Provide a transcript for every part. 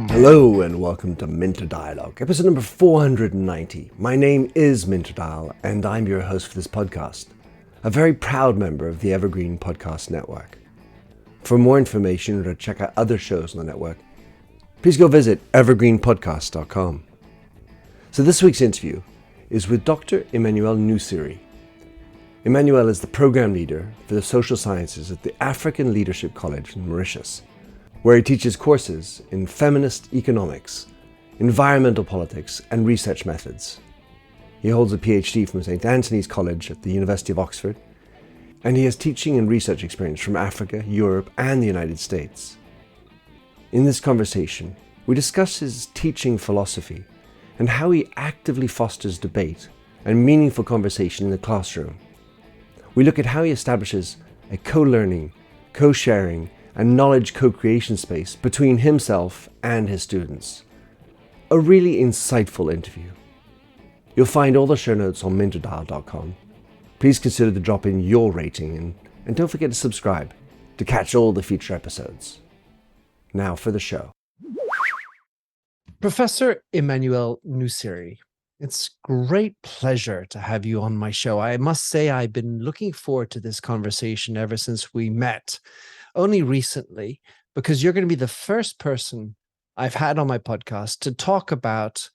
Hello and welcome to Minter Dialogue, episode number 490. My name is Minter Dial and I'm your host for this podcast, a very proud member of the Evergreen Podcast Network. For more information or to check out other shows on the network, please go visit evergreenpodcast.com. So this week's interview is with Dr. Emmanuel Nuesiri. Emmanuel is the program leader for the social sciences at the African Leadership College Mauritius, where he teaches courses in Feminist Economics, environmental politics, and research methods. He holds a PhD from St. Antony's College at the University of Oxford, and he has teaching and research experience from Africa, Europe, and the United States. In this conversation, we discuss his teaching philosophy and how he actively fosters debate and meaningful conversation in the classroom. We look at how he establishes a co-learning, co-sharing, and knowledge co-creation space between himself and his students. A really insightful interview. You'll find all the show notes on minterdial.com. Please consider to drop in your rating and don't forget to subscribe to catch all the future episodes. Now for the show. Professor Emmanuel Nuesiri, it's great pleasure to have you on my show. I must say I've been looking forward to this conversation ever since we met, only recently, because you're going to be the first person I've had on my podcast to talk about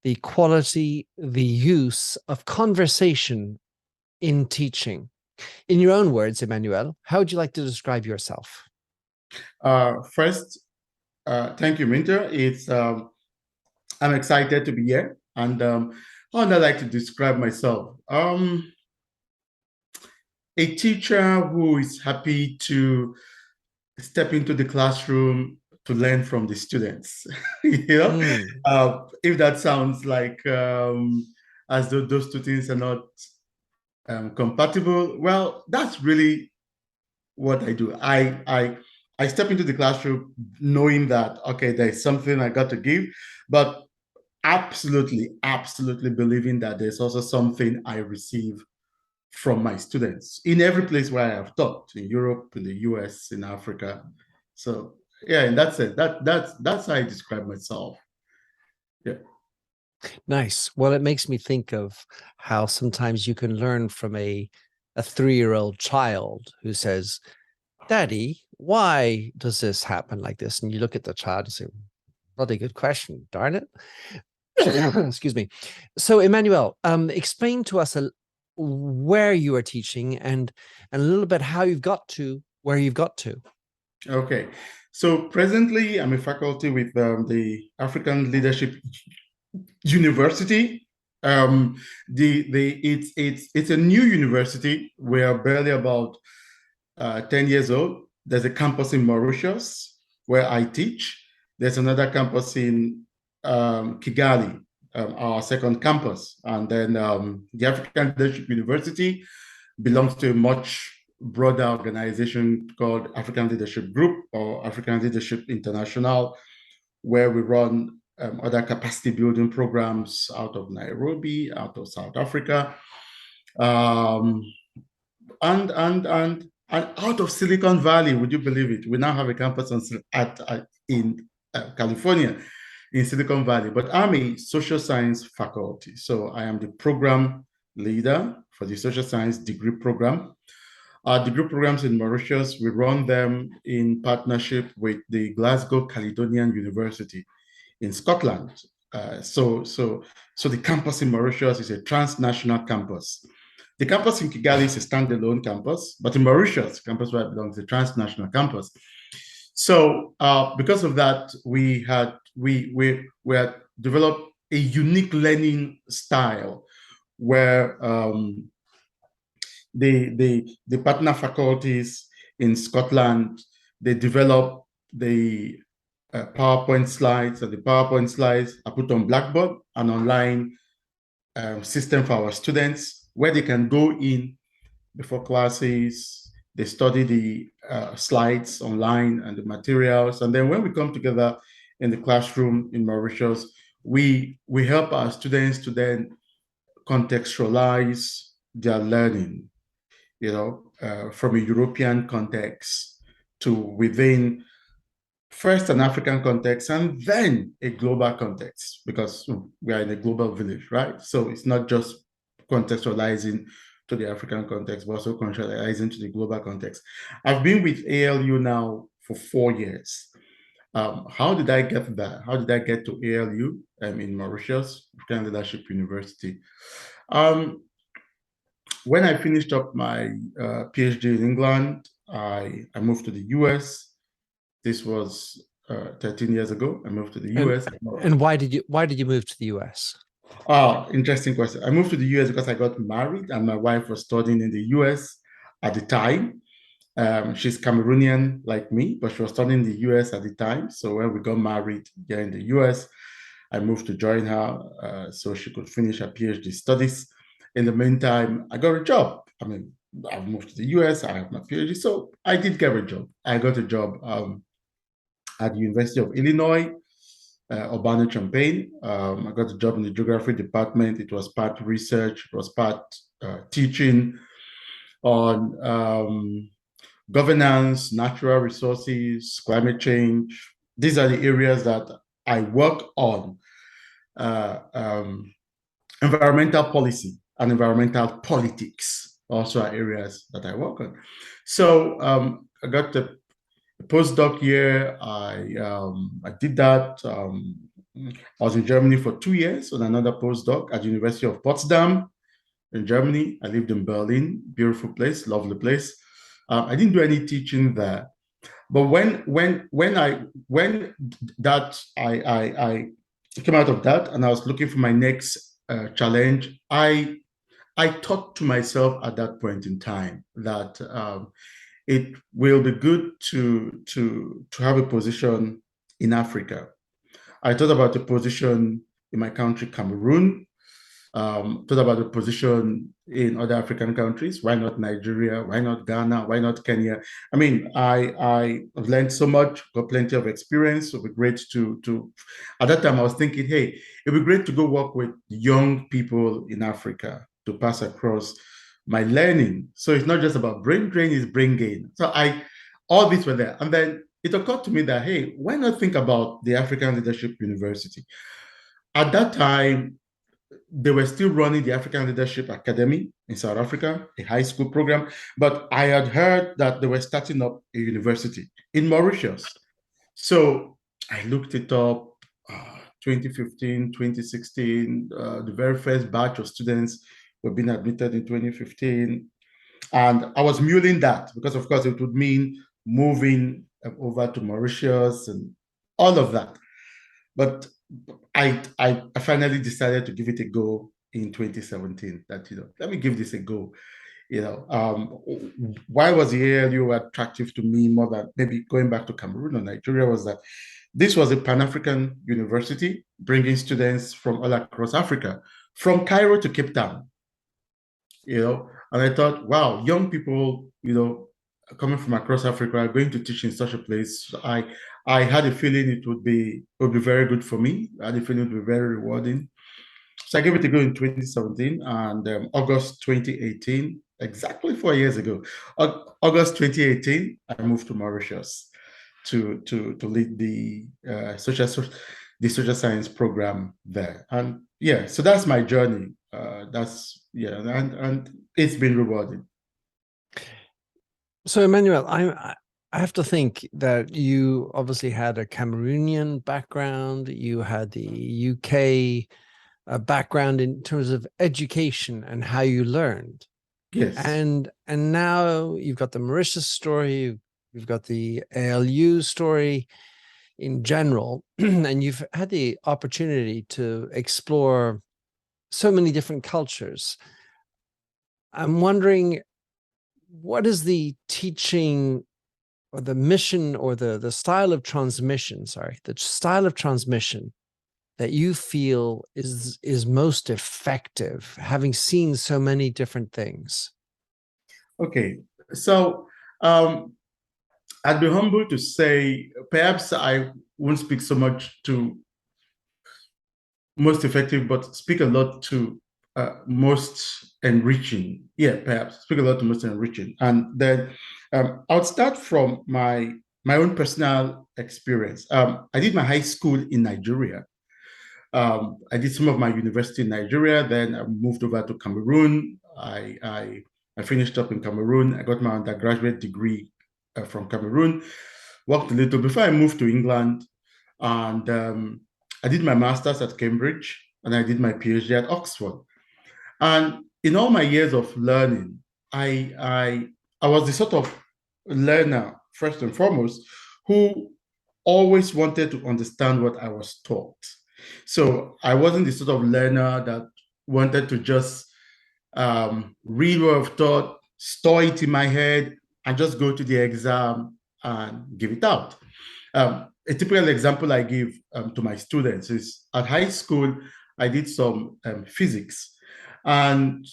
the quality, the use of conversation in teaching. In your own words, Emmanuel, how would you like to describe yourself? First, thank you, Minter. I'm excited to be here. And how would I like to describe myself? A teacher who is happy to step into the classroom to learn from the students. If that sounds like as though those two things are not compatible, well, that's really what I do. I step into the classroom knowing that, okay, there's something I got to give, but absolutely believing that there's also something I receive from my students in every place where I have taught, in Europe, in the US, in Africa. So yeah, and that's it. That's how I describe myself. Yeah. Nice. Well, it makes me think of how sometimes you can learn from a 3-year-old child who says, "Daddy, why does this happen like this?" And you look at the child and say, "Bloody good question, darn it." Excuse me. So, Emmanuel, explain to us where you are teaching and a little bit how you've got to where you've got to. Okay. So presently, I'm a faculty with the African Leadership University. It's a new university. We are barely about 10 years old. There's a campus in Mauritius where I teach. There's another campus in Kigali, our second campus. And then the African Leadership University belongs to a much broader organization called African Leadership Group or African Leadership International, where we run other capacity building programs out of Nairobi, out of South Africa, and out of Silicon Valley. Would you believe it? We now have a campus in California, in Silicon Valley. But I'm a social science faculty, so I am the program leader for the social science degree program. Our degree programs in Mauritius, we run them in partnership with the Glasgow Caledonian University in Scotland. So the campus in Mauritius is a transnational campus. The campus in Kigali is a standalone campus, but in Mauritius, the campus where I belong, is a transnational campus. So because of that, we had developed a unique learning style where the partner faculties in Scotland, they develop the PowerPoint slides, and the PowerPoint slides are put on Blackboard, an online system for our students where they can go in before classes, they study the slides online and the materials. And then when we come together in the classroom in Mauritius, we help our students to then contextualize their learning. from a European context to within first an African context and then a global context, because we are in a global village, right? So it's not just contextualizing to the African context, but also contextualizing to the global context. I've been with ALU now for 4 years. How did I get there? How did I get to ALU in Mauritius, African Leadership University? When I finished up my PhD in England, I moved to the US. This was 13 years ago. I moved to the US. And why did you move to the US? Interesting question. I moved to the US because I got married and my wife was studying in the US at the time. She's Cameroonian like me, but she was studying in the US at the time. So when we got married here in the US, I moved to join her so she could finish her PhD studies. In the meantime, I got a job. I mean, I've moved to the US, I have my PhD, so I did get a job. I got a job at the University of Illinois, Urbana-Champaign. I got a job in the geography department. It was part research, it was part teaching on governance, natural resources, climate change. These are the areas that I work on. Environmental policy and environmental politics also are areas that I work on. So I got the postdoc year. I did that. I was in Germany for 2 years on another postdoc at the University of Potsdam in Germany. I lived in Berlin, beautiful place, lovely place. I didn't do any teaching there, but when I came out of that and I was looking for my next challenge, I thought to myself at that point in time that it will be good to have a position in Africa. I thought about a position in my country, Cameroon. Thought about the position in other African countries. Why not Nigeria? Why not Ghana? Why not Kenya? I mean, I've learned so much, got plenty of experience. It would be great to at that time I was thinking, hey, it'd be great to go work with young people in Africa to pass across my learning. So it's not just about brain drain, it's brain gain. So all these were there. And then it occurred to me that, hey, why not think about the African Leadership University? At that time, they were still running the African Leadership Academy in South Africa, a high school program, but I had heard that they were starting up a university in Mauritius. So I looked it up, 2015, 2016, the very first batch of students were being admitted in 2015. And I was mulling that because, of course, it would mean moving over to Mauritius and all of that. But I finally decided to give it a go in 2017. That let me give this a go. Why was the ALU attractive to me more than maybe going back to Cameroon or Nigeria was that this was a Pan-African university bringing students from all across Africa, from Cairo to Cape Town. And I thought, wow, young people, coming from across Africa are going to teach in such a place. I had a feeling it would be very good for me. I had a feeling it would be very rewarding. So I gave it a go in 2017, and August 2018, exactly 4 years ago, August 2018, I moved to Mauritius to lead the social science program there. And yeah, so that's my journey. And it's been rewarding. So Emmanuel, I have to think that you obviously had a Cameroonian background, you had the UK background in terms of education and how you learned. Yes. And now you've got the Mauritius story, you've got the ALU story in general, and you've had the opportunity to explore so many different cultures. I'm wondering, what is the teaching or the mission or the style of transmission, the style of transmission that you feel is most effective, having seen so many different things? Okay, so I'd be humble to say perhaps I won't speak so much to most effective, but speak a lot to most enriching? Yeah, perhaps speak about the most enriching. And then I would start from my own personal experience. I did my high school in Nigeria. I did some of my university in Nigeria. Then I moved over to Cameroon. I finished up in Cameroon. I got my undergraduate degree from Cameroon. Worked a little before I moved to England, and I did my master's at Cambridge, and I did my PhD at Oxford. And in all my years of learning, I was the sort of learner, first and foremost, who always wanted to understand what I was taught. So I wasn't the sort of learner that wanted to just read what I've taught, store it in my head, and just go to the exam and give it out. A typical example I give to my students is at high school, I did some physics. And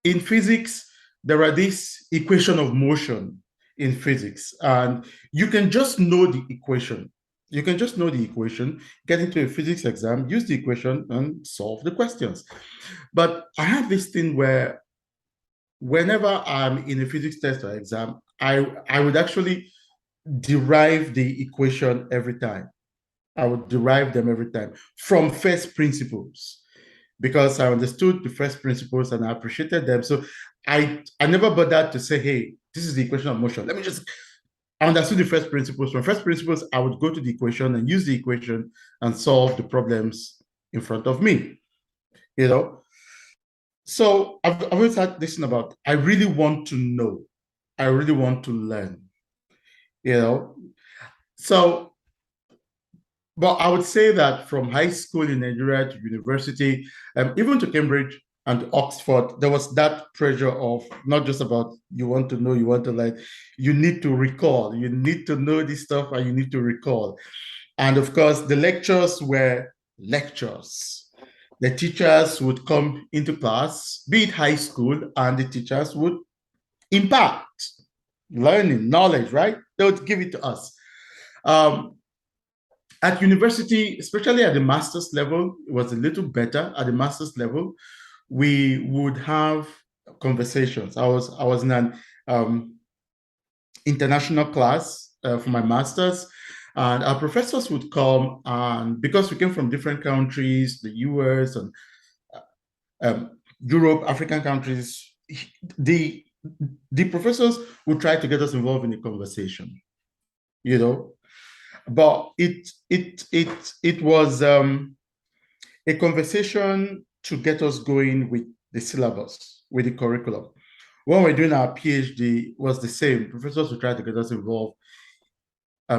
in physics, there are this equation of motion in physics. And you can just know the equation. You can just know the equation, get into a physics exam, use the equation, and solve the questions. But I have this thing where whenever I'm in a physics test or exam, I would actually derive the equation every time. I would derive them every time from first principles because I understood the first principles and I appreciated them. So I never bothered to say, hey, this is the equation of motion. I understood the first principles. From first principles, I would go to the equation and use the equation and solve the problems in front of me, you know? So I've always had this thing about, I really want to know. I really want to learn, you know? So, but I would say that from high school in Nigeria to university, even to Cambridge and to Oxford, there was that pressure of not just about you want to know, you want to learn, you need to recall, you need to know this stuff and you need to recall. And of course, the lectures were lectures. The teachers would come into class, be it high school, and the teachers would impart learning, knowledge, right? They would give it to us. At university, especially at the master's level, it was a little better. At the master's level, we would have conversations. I was in an international class for my master's, and our professors would come, and because we came from different countries, the US and Europe, African countries, the professors would try to get us involved in the conversation, you know. But it was a conversation to get us going with the syllabus, with the curriculum. When we're doing our PhD, was the same. Professors would try to get us involved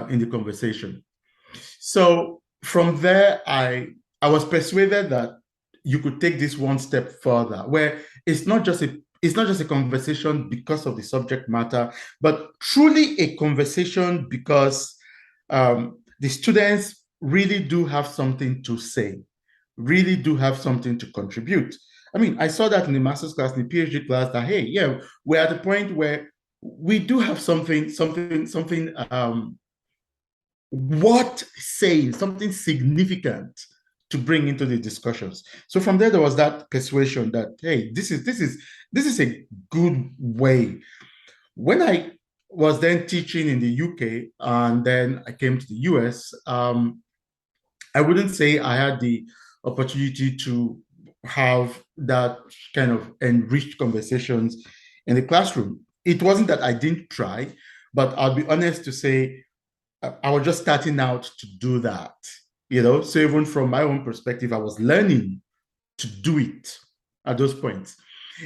in the conversation. So from there, I was persuaded that you could take this one step further, where it's not just a conversation because of the subject matter, but truly a conversation because the students really do have something to say, really do have something to contribute. I mean, I saw that in the master's class, in the PhD class, that, hey, yeah, we're at the point where we do have something worth saying, something significant to bring into the discussions. So from there was that persuasion that, hey, this is a good way. When I was then teaching in the UK and then I came to the US, I wouldn't say I had the opportunity to have that kind of enriched conversations in the classroom. It wasn't that I didn't try, but I'll be honest to say I was just starting out to do that, you know. So even from my own perspective, I was learning to do it at those points.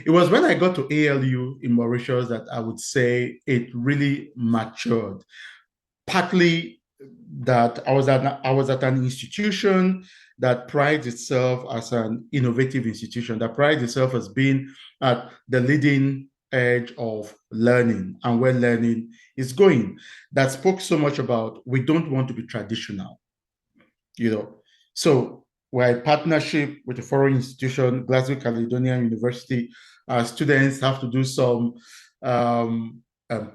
It was when I got to ALU in Mauritius that I would say it really matured. Partly that I was at an institution that prides itself as an innovative institution, that prides itself as being at the leading edge of learning and where learning is going. That spoke so much about we don't want to be traditional, you know. So we're a partnership with a foreign institution, Glasgow Caledonian University. Students have to do some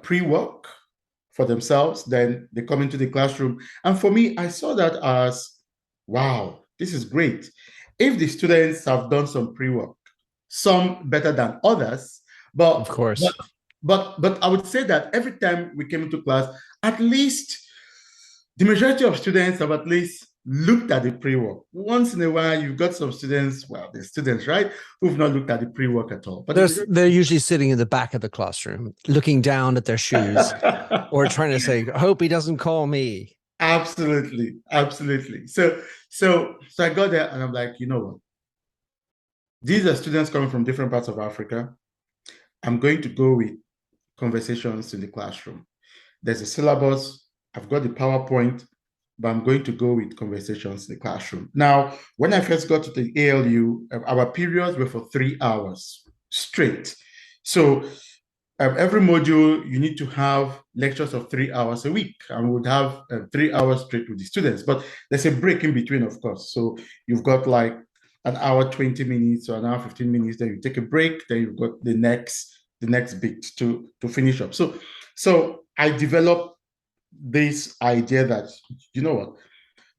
pre-work for themselves. Then they come into the classroom. And for me, I saw that as, wow, this is great. If the students have done some pre-work, some better than others. But of course. But I would say that every time we came into class, at least the majority of students have at least looked at the pre-work. Once in a while, you've got some students, well, they're students, right, who've not looked at the pre-work at all. But they're usually sitting in the back of the classroom, looking down at their shoes or trying to say, I hope he doesn't call me. Absolutely. So I got there and I'm like, you know what? These are students coming from different parts of Africa. I'm going to go with conversations in the classroom. There's a syllabus. I've got the PowerPoint, but I'm going to go with conversations in the classroom. Now, when I first got to the ALU, our periods were for 3 hours straight. So every module, you need to have lectures of 3 hours a week, and we would have 3 hours straight with the students. But there's a break in between, of course. So you've got like an hour, 20 minutes, or an hour, 15 minutes. Then you take a break. Then you've got the next bit to finish up. So I developed this idea that, you know what,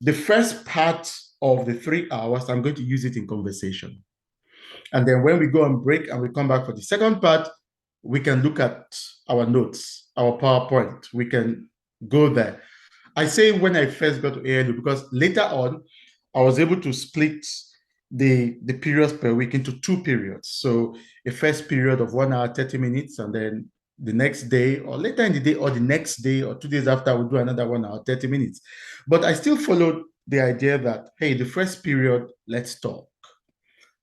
the first part of the 3 hours, I'm going to use it in conversation. And then when we go on break and we come back for the second part, we can look at our notes, our PowerPoint. We can go there. I say when I first got to ALU, because later on, I was able to split the periods per week into 2 periods. So a first period of 1 hour, 30 minutes, and then the next day or later in the day or the next day or 2 days after, we'll do another 1 hour, 30 minutes. But I still followed the idea that, hey, the first period, let's talk.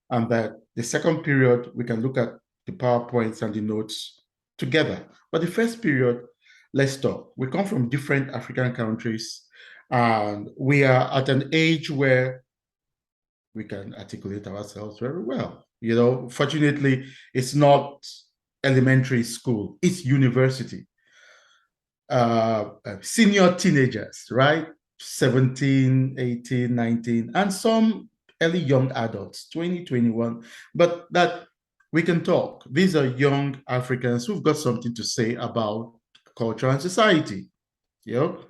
And that the second period, we can look at the PowerPoints and the notes together. But the first period, let's talk. We come from different African countries, and we are at an age where we can articulate ourselves very well. You know, fortunately, it's not elementary school, it's university. Senior teenagers, right? 17, 18, 19, and some early young adults, 20, 21, but that we can talk. These are young Africans who've got something to say about culture and society. You know,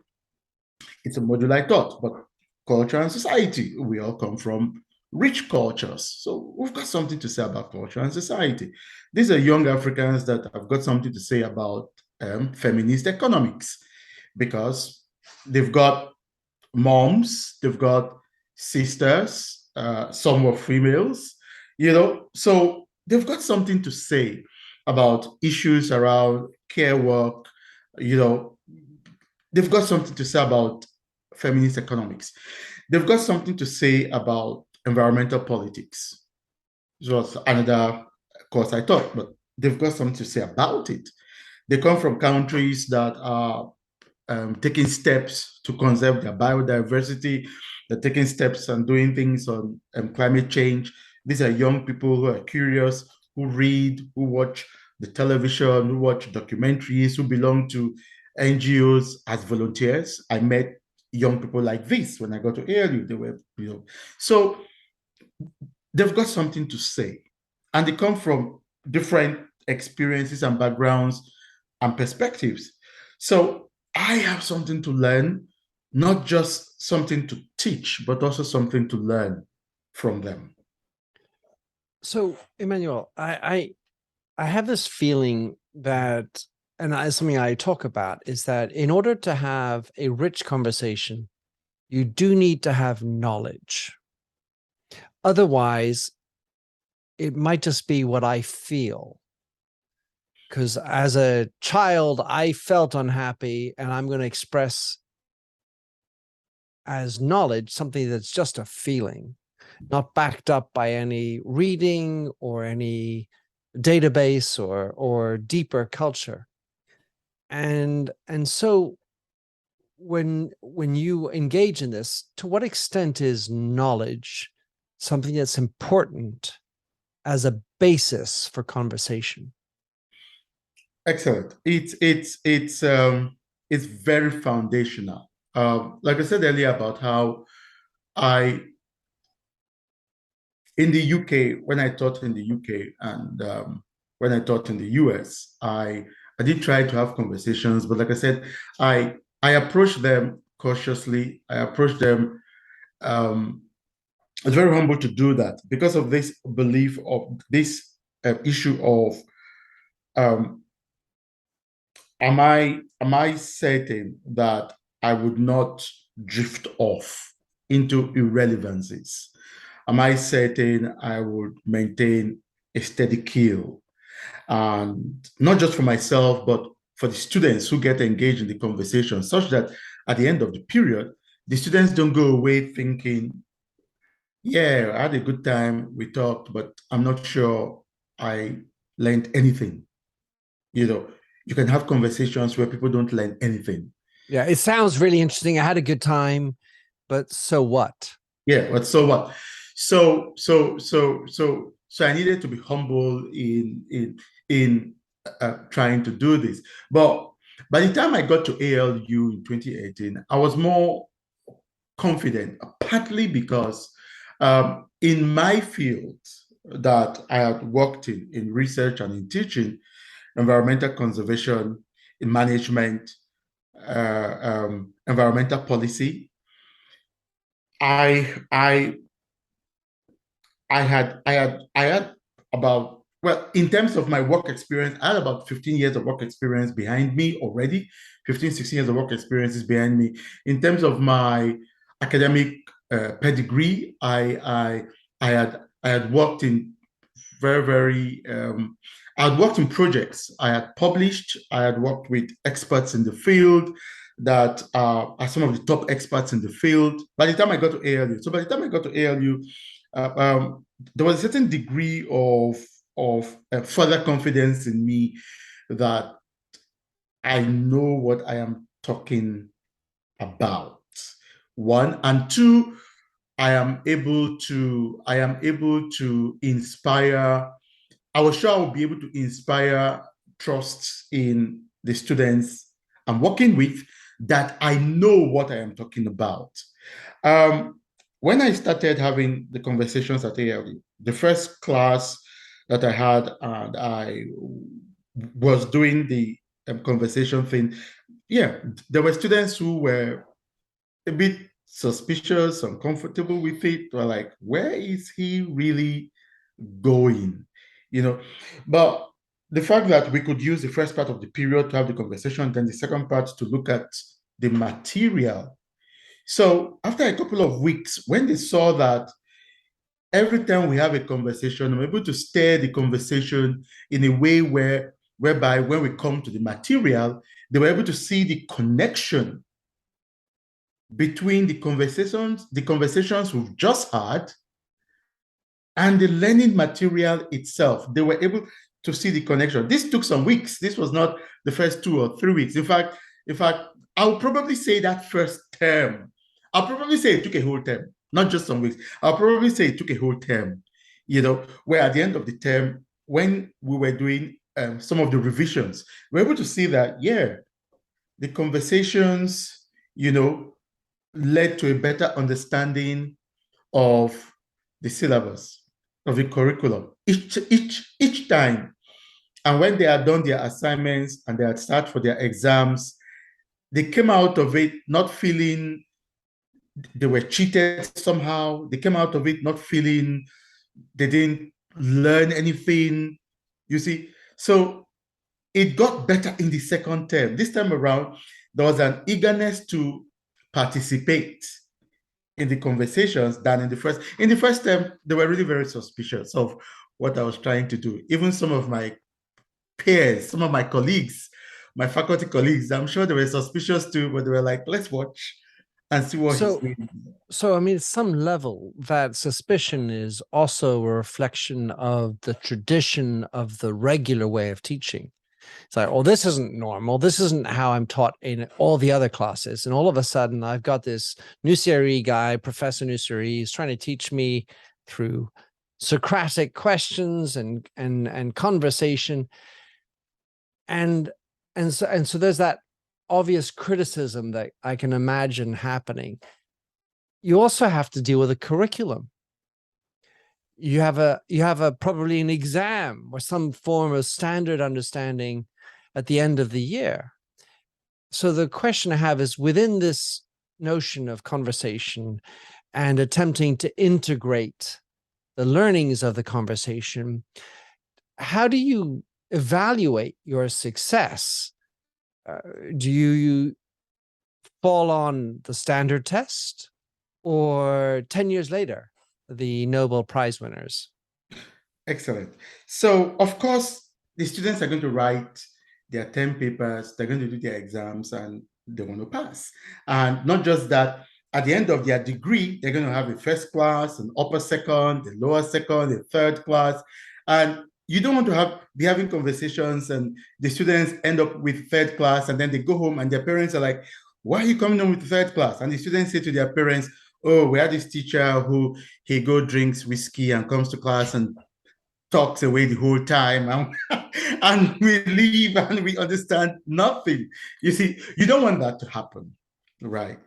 it's a module I taught, but culture and society, we all come from rich cultures. So we've got something to say about culture and society. These are young Africans that have got something to say about feminist economics, because they've got moms, they've got sisters, some were females, you know, so they've got something to say about issues around care work, you know, they've got something to say about feminist economics. They've got something to say about environmental politics. This was another course I taught, but they've got something to say about it. They come from countries that are taking steps to conserve their biodiversity. They're taking steps and doing things on climate change. These are young people who are curious, who read, who watch the television, who watch documentaries, who belong to NGOs as volunteers. I met young people like this when I got to ALU. They were, you know, so they've got something to say, and they come from different experiences and backgrounds and perspectives. So I have something to learn, not just something to teach, but also something to learn from them. So, Emmanuel, I have this feeling that, and it's something I talk about, is that in order to have a rich conversation, you do need to have knowledge. Otherwise, it might just be what I feel. Because as a child, I felt unhappy, and I'm going to express as knowledge something that's just a feeling, not backed up by any reading or any database or deeper culture. And so when you engage in this, to what extent is knowledge something that's important as a basis for conversation? Excellent. It's very foundational. Like I said earlier about how in the UK, when I taught in the UK and when I taught in the US, I did try to have conversations, but like I said, I approached them cautiously. I approached them. I was very humble to do that because of this belief of this issue of am I certain that I would not drift off into irrelevancies? Am I certain I would maintain a steady keel? And not just for myself, but for the students who get engaged in the conversation, such that at the end of the period, the students don't go away thinking, yeah, I had a good time, we talked, but I'm not sure I learned anything. You know, you can have conversations where people don't learn anything. Yeah, it sounds really interesting. I had a good time, but so what? Yeah, but so what? So I needed to be humble in trying to do this. But by the time I got to ALU in 2018, I was more confident, partly because in my field that I had worked in research and in teaching, environmental conservation, in management, environmental policy, I I I had about, well, in terms of my work experience, I had about 15 years of work experience behind me already. 15, 16 years of work experience is behind me. In terms of my academic pedigree, I had worked in very I had worked in projects. I had published. I had worked with experts in the field that are some of the top experts in the field. By the time I got to ALU, so by the time I got to ALU, there was a certain degree of further confidence in me that I know what I am talking about. One, and two, I am able to inspire. I was sure I would be able to inspire trust in the students I'm working with, that I know what I am talking about. When I started having the conversations at ALU, the first class that I had, and I was doing the conversation thing, yeah, there were students who were a bit suspicious, uncomfortable with it. Were like, where is he really going? You know, but the fact that we could use the first part of the period to have the conversation, then the second part to look at the material. So after a couple of weeks, when they saw that every time we have a conversation, I'm able to steer the conversation in a way whereby when we come to the material, they were able to see the connection between the conversations we've just had and the learning material itself. They were able to see the connection. This took some weeks. This was not the first 2 or 3 weeks. In fact, I'll probably say that first term, I'll probably say it took a whole term, not just some weeks. I'll probably say it took a whole term, where at the end of the term, when we were doing some of the revisions, we were able to see that, yeah, the conversations, led to a better understanding of the syllabus, of the curriculum each time. And when they had done their assignments and they had started for their exams, they came out of it not feeling they were cheated somehow. They came out of it not feeling they didn't learn anything. You see, so it got better in the second term. This time around, there was an eagerness to participate in the conversations than in the first. In the first term, they were really very suspicious of what I was trying to do. Even some of my peers, some of my colleagues, my faculty colleagues, I'm sure they were suspicious too, but they were like, let's watch and see what he's doing. So, I mean, at some level, that suspicion is also a reflection of the tradition of the regular way of teaching. It's like, oh, this isn't normal. This isn't how I'm taught in all the other classes. And all of a sudden, I've got this Nuesiri guy, Professor Nuesiri, he's trying to teach me through Socratic questions and conversation. And so there's that obvious criticism that I can imagine happening. You also have to deal with a curriculum. You have a probably an exam or some form of standard understanding at the end of the year. So the question I have is, within this notion of conversation and attempting to integrate the learnings of the conversation, how do you evaluate your success? Do you fall on the standard test, or 10 years later, the Nobel Prize winners? Excellent. So, of course, the students are going to write their 10 papers, they're going to do their exams, and they want to pass. And not just that, at the end of their degree, they're going to have a first class, an upper second, a lower second, a third class. And you don't want to be having conversations and the students end up with third class, and then they go home and their parents are like, why are you coming home with third class? And the students say to their parents, oh, we had this teacher who he go drinks whiskey and comes to class and talks away the whole time, and we leave and we understand nothing. You see, you don't want that to happen, right?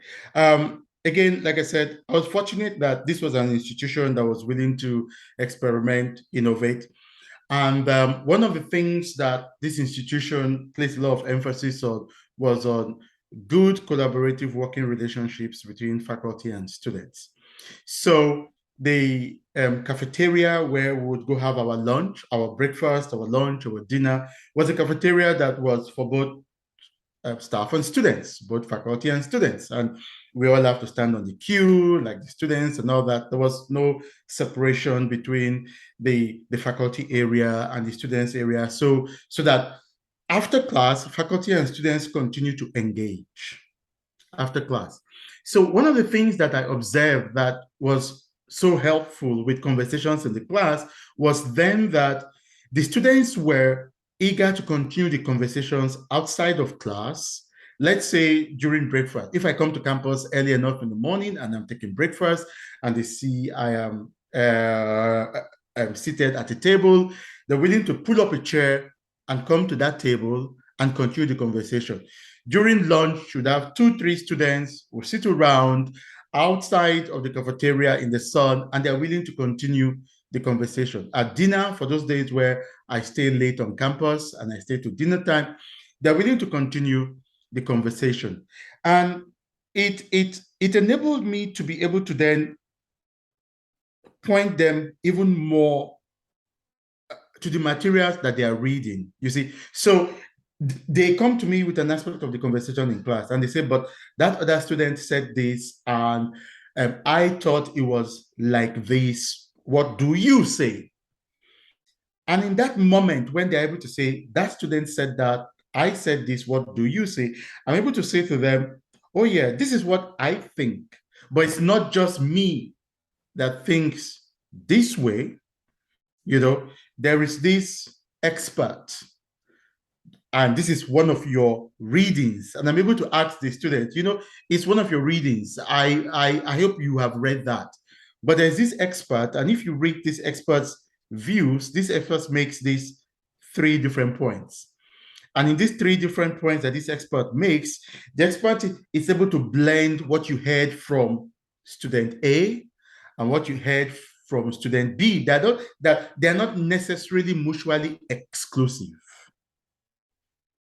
Again, like I said, I was fortunate that this was an institution that was willing to experiment, innovate. And one of the things that this institution placed a lot of emphasis on was on good collaborative working relationships between faculty and students. So the cafeteria where we would go have our lunch, our breakfast, our lunch, our dinner, was a cafeteria that was for both staff and students, both faculty and students. And we all have to stand on the queue, like the students and all that. There was no separation between the faculty area and the students area. So that after class, faculty and students continue to engage after class. So one of the things that I observed that was so helpful with conversations in the class was then that the students were eager to continue the conversations outside of class. Let's say during breakfast, if I come to campus early enough in the morning and I'm taking breakfast and they see I am I'm seated at a table, they're willing to pull up a chair and come to that table and continue the conversation. During lunch, you'd have 2-3 students who sit around outside of the cafeteria in the sun, and they're willing to continue the conversation. At dinner, for those days where I stay late on campus and I stay to dinner time, they're willing to continue the conversation. And it enabled me to be able to then point them even more to the materials that they are reading, you see. So they come to me with an aspect of the conversation in class and they say, but that other student said this and I thought it was like this. What do you say? And in that moment, when they're able to say, that student said that, I said this, what do you say? I'm able to say to them, oh yeah, this is what I think. But it's not just me that thinks this way. You know, there is this expert, and this is one of your readings. And I'm able to ask the student, you know, it's one of your readings. I hope you have read that. But there's this expert, and if you read this expert's views, this expert makes these 3 different points. And in these 3 different points that this expert makes, the expert is able to blend what you heard from student A and what you heard from student B. That they're not necessarily mutually exclusive.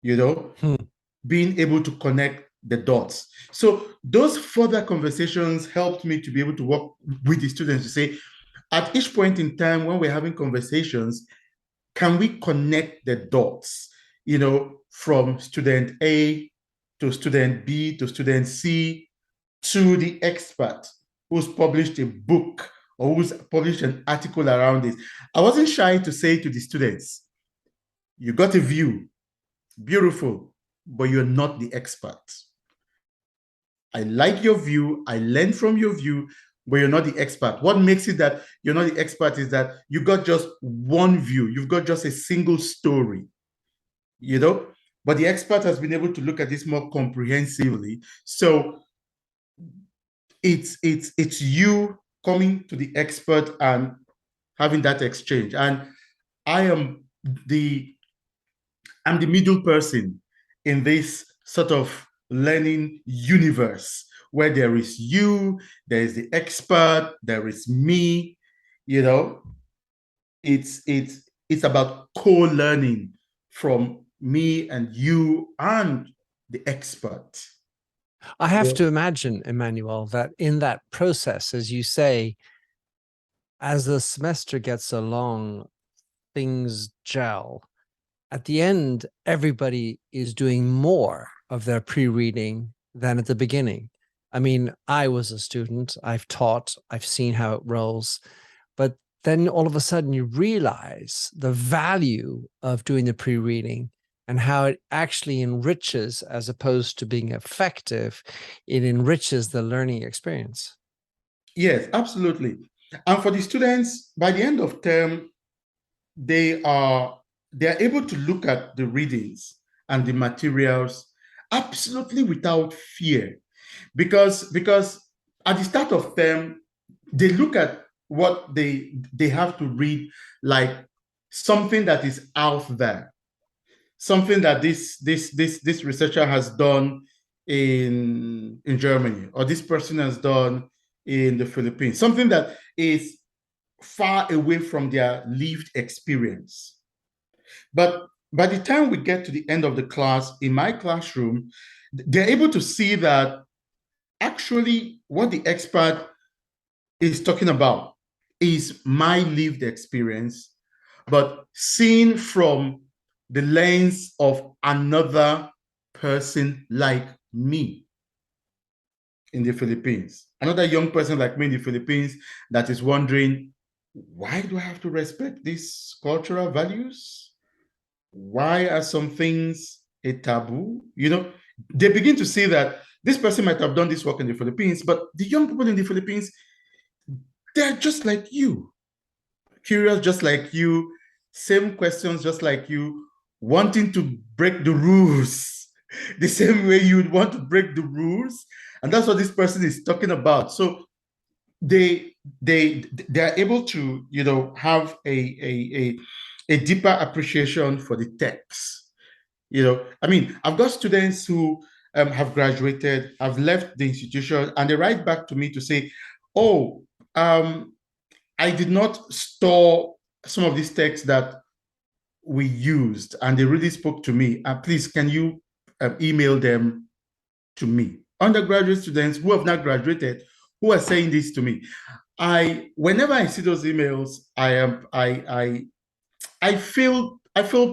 You know, being able to connect the dots. So those further conversations helped me to be able to work with the students to say, at each point in time when we're having conversations, can we connect the dots, you know, from student A to student B to student C to the expert who's published a book or who's published an article around this. I wasn't shy to say to the students, you got a view, beautiful, but you're not the expert. I like your view, I learned from your view, but you're not the expert. What makes it that you're not the expert is that you got just one view, you've got just a single story, you know? But the expert has been able to look at this more comprehensively. So it's you coming to the expert and having that exchange. And I'm the middle person in this sort of learning universe where there is you, there is the expert, there is me, you know. It's about co-learning from me and you and the expert. I have to imagine, Emmanuel, that in that process, as you say, as the semester gets along, things gel. At the end, everybody is doing more of their pre-reading than at the beginning. I mean, I was a student, I've taught, I've seen how it rolls, but then all of a sudden you realize the value of doing the pre-reading and how it actually enriches, as opposed to being effective, it enriches the learning experience. Yes, absolutely. And for the students, by the end of term, they are able to look at the readings and the materials absolutely without fear, because at the start of term, they look at what they have to read like something that is out there, something that this researcher has done in Germany, or this person has done in the Philippines, something that is far away from their lived experience. But by the time we get to the end of the class, in my classroom, they're able to see that actually what the expert is talking about is my lived experience, but seen from the lens of another person like me in the Philippines. Another young person like me in the Philippines that is wondering, why do I have to respect these cultural values? Why are some things a taboo? You know, they begin to see that this person might have done this work in the Philippines, but the young people in the Philippines, they're just like you, curious just like you, same questions just like you, wanting to break the rules the same way you would want to break the rules. And that's what this person is talking about. So they're able to, you know, have a deeper appreciation for the text. You know, I mean, I've got students who have graduated, have left the institution, and they write back to me to say, oh, I did not store some of these texts that we used, and they really spoke to me. Please, can you email them to me? Undergraduate students who have not graduated, who are saying this to me. Whenever I see those emails, I feel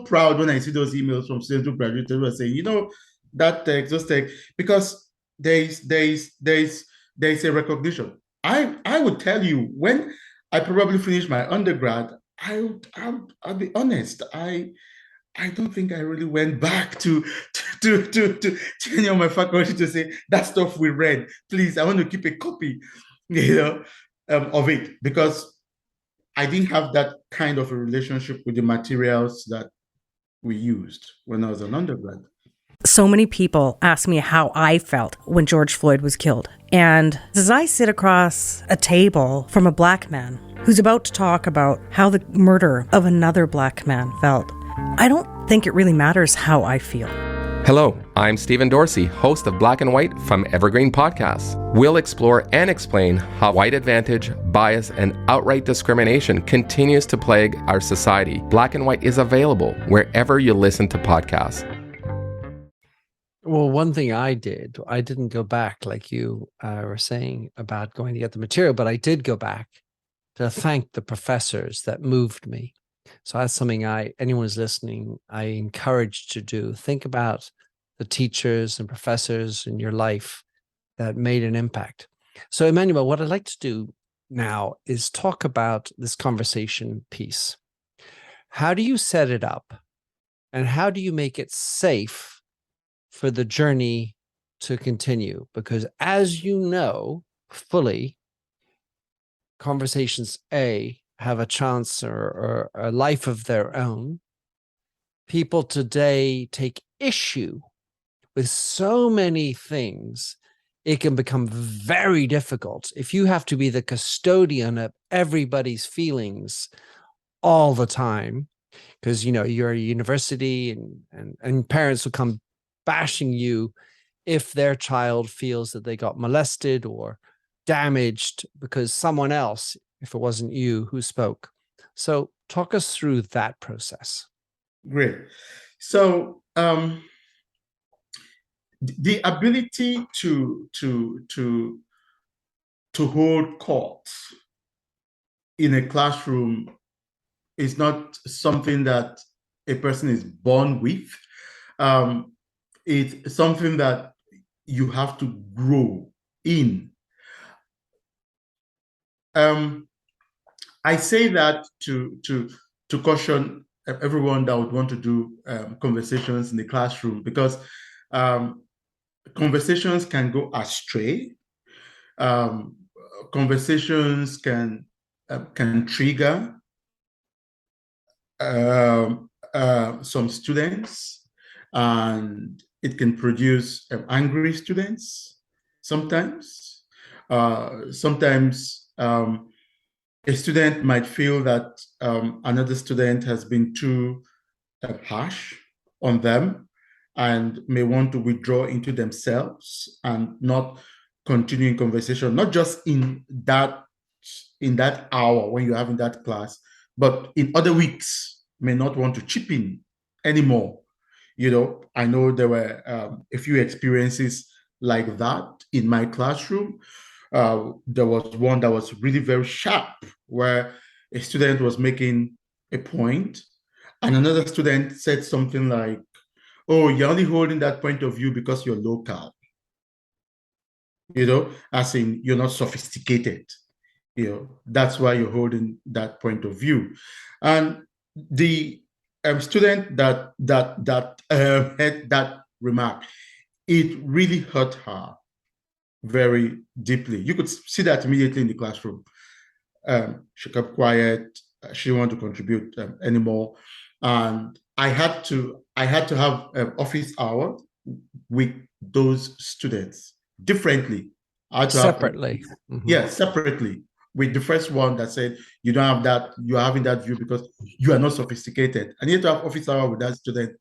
proud when I see those emails from students who graduated who are saying, you know, that text, those texts, because there's a recognition. I would tell you, when I probably finish my undergrad, I'll be honest, I don't think I really went back to any of my faculty to say that stuff we read. Please, I want to keep a copy, you know, of it, because I didn't have that kind of a relationship with the materials that we used when I was an undergrad. So many people ask me how I felt when George Floyd was killed. And as I sit across a table from a black man who's about to talk about how the murder of another black man felt, I don't think it really matters how I feel. Hello, I'm Stephen Dorsey, host of Black and White from Evergreen Podcasts. We'll explore and explain how white advantage, bias, and outright discrimination continues to plague our society. Black and White is available wherever you listen to podcasts. Well, one thing I didn't go back like you were saying about going to get the material, but I did go back to thank the professors that moved me. So that's something anyone who's listening, I encourage to do. Think about the teachers and professors in your life that made an impact. So Emmanuel, what I'd like to do now is talk about this conversation piece. How do you set it up, and how do you make it safe for the journey to continue? Because as you know fully, conversations have a chance or a life of their own. People today take issue with so many things, it can become very difficult if you have to be the custodian of everybody's feelings all the time, because, you know, you're a university and parents will come bashing you if their child feels that they got molested or damaged because someone else, if it wasn't you, who spoke. So talk us through that process. Great. So the ability to hold court in a classroom is not something that a person is born with. It's something that you have to grow in. I say that to caution everyone that would want to do conversations in the classroom, because conversations can go astray. Conversations can trigger some students, and it can produce angry students sometimes. Sometimes a student might feel that another student has been too harsh on them and may want to withdraw into themselves and not continue in conversation, not just in that hour when you're having that class, but in other weeks may not want to chip in anymore. I know there were a few experiences like that in my classroom. There was one that was really very sharp, where a student was making a point, and another student said something like, "Oh, you're only holding that point of view because you're local. As in you're not sophisticated. That's why you're holding that point of view." And the student that had that remark, it really hurt her very deeply. You could see that immediately in the classroom. She kept quiet. She didn't want to contribute anymore, and I had to have office hour with those students differently. Separately. Separately. With the first one that said, you don't have that, you're having that view because you are not sophisticated. I need to have office hour with that student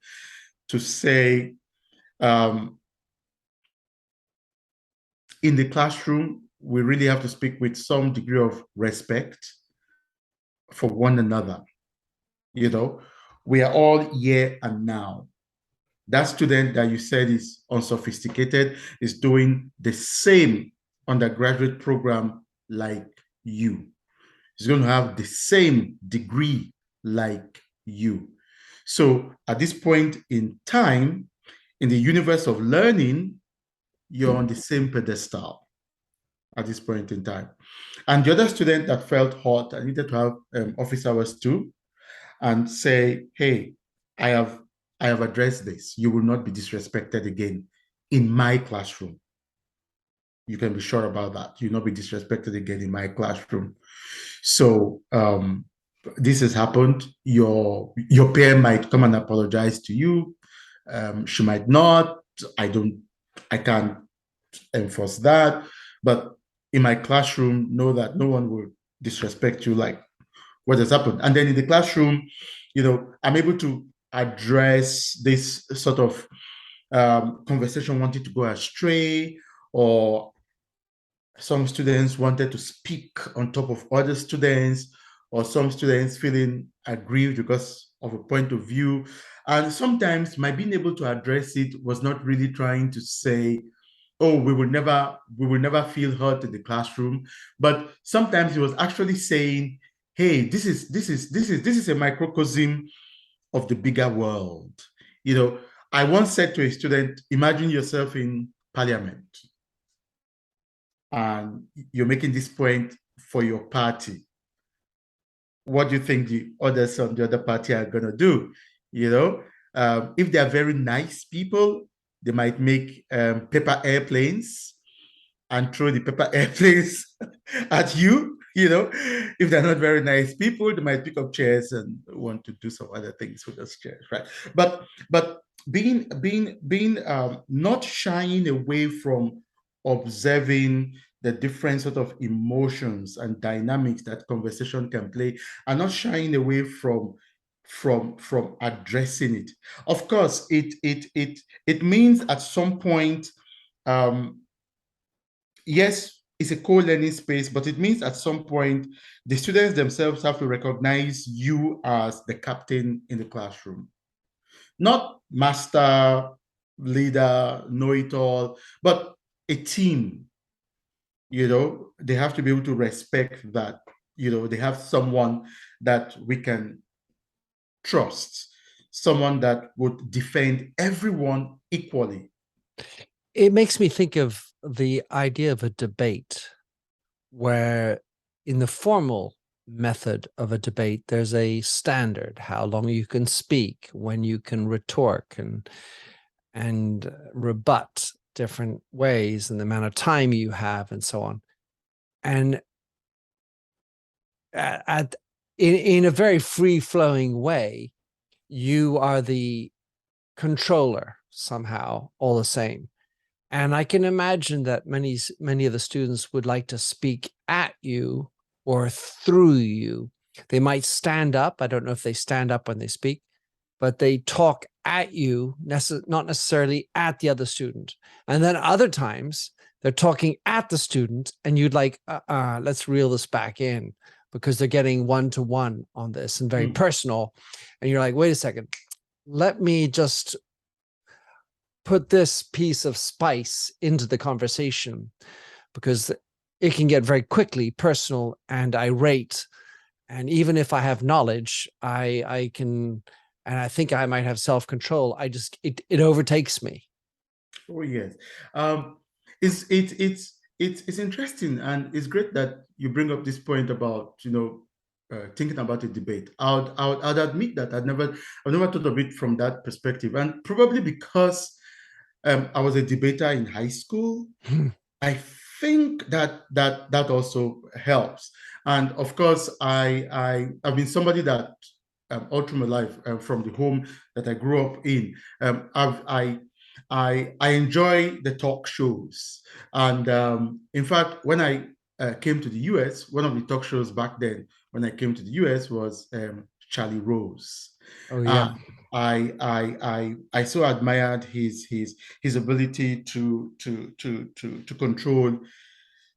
to say, in the classroom, we really have to speak with some degree of respect for one another. We are all here and now. That student that you said is unsophisticated is doing the same undergraduate program like you. He's going to have the same degree like you. So at this point in time, in the universe of learning, you're on the same pedestal at this point in time. And the other student that felt hot, I needed to have office hours too, and say, hey, I have addressed this. You will not be disrespected again in my classroom. You can be sure about that. You'll not be disrespected again in my classroom. So this has happened. Your peer might come and apologize to you. She might not. I can't enforce that. But in my classroom, know that no one will disrespect you like what has happened. And then in the classroom, I'm able to address this sort of conversation wanting to go astray, or some students wanted to speak on top of other students, or some students feeling aggrieved because of a point of view. And sometimes my being able to address it was not really trying to say, oh, we will never feel hurt in the classroom. But sometimes it was actually saying, hey, this is a microcosm of the bigger world. I once said to a student, imagine yourself in parliament and you're making this point for your party. What do you think the others on the other party are going to do? If they are very nice people, they might make paper airplanes and throw the paper airplanes at you. If they're not very nice people, they might pick up chairs and want to do some other things with those chairs, right? But being not shying away from observing the different sort of emotions and dynamics that conversation can play, and not shying away from addressing it. Of course, it means at some point, yes, it's a co-learning space, but it means at some point the students themselves have to recognize you as the captain in the classroom. Not master, leader, know-it-all, but a team. They have to be able to respect that, they have someone that we can trust someone that would defend everyone equally. It makes me think of the idea of a debate where in the formal method of a debate, there's a standard, how long you can speak, when you can retort and rebut different ways, and the amount of time you have, and so on. And in a very free-flowing way, you are the controller somehow, all the same. And I can imagine that many of the students would like to speak at you or through you. They might stand up. I don't know if they stand up when they speak, but they talk at you, not necessarily at the other student. And then other times they're talking at the student, and you'd like, let's reel this back in, because they're getting one-to-one on this and very personal. And you're like, wait a second, let me just put this piece of spice into the conversation, because it can get very quickly personal and irate. And even if I have knowledge, I can, and I think I might have self-control, it overtakes me. Oh yes, it's interesting, and it's great that you bring up this point about thinking about a debate. I'd admit that I've never thought of it from that perspective, and probably because I was a debater in high school. I think that also helps. And of course, I've been somebody that all through my life, from the home that I grew up in, I enjoy the talk shows. And in fact, when I came to the US, one of the talk shows back then when I came to the US was Charlie Rose. Oh yeah. I so admired his ability to control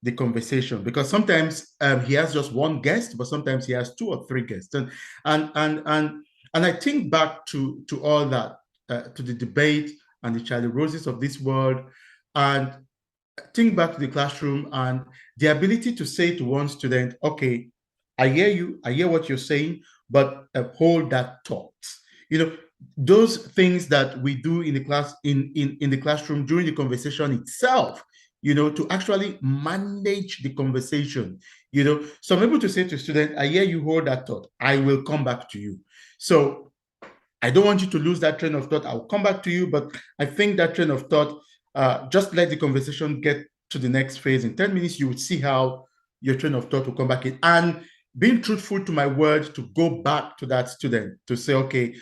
the conversation, because sometimes he has just one guest, but sometimes he has two or three guests, and I think back to all that, to the debate and the Charlie Roses of this world, and think back to the classroom and the ability to say to one student, okay, I hear you, I hear what you're saying, but hold that thought. Those things that we do in the class, in the classroom during the conversation itself, to actually manage the conversation. So I'm able to say to a student, I hear you, hold that thought, I will come back to you. So I don't want you to lose that train of thought. I'll come back to you, but I think that train of thought, just let the conversation get to the next phase. In 10 minutes, you would see how your train of thought will come back in. And being truthful to my word, to go back to that student, to say, okay,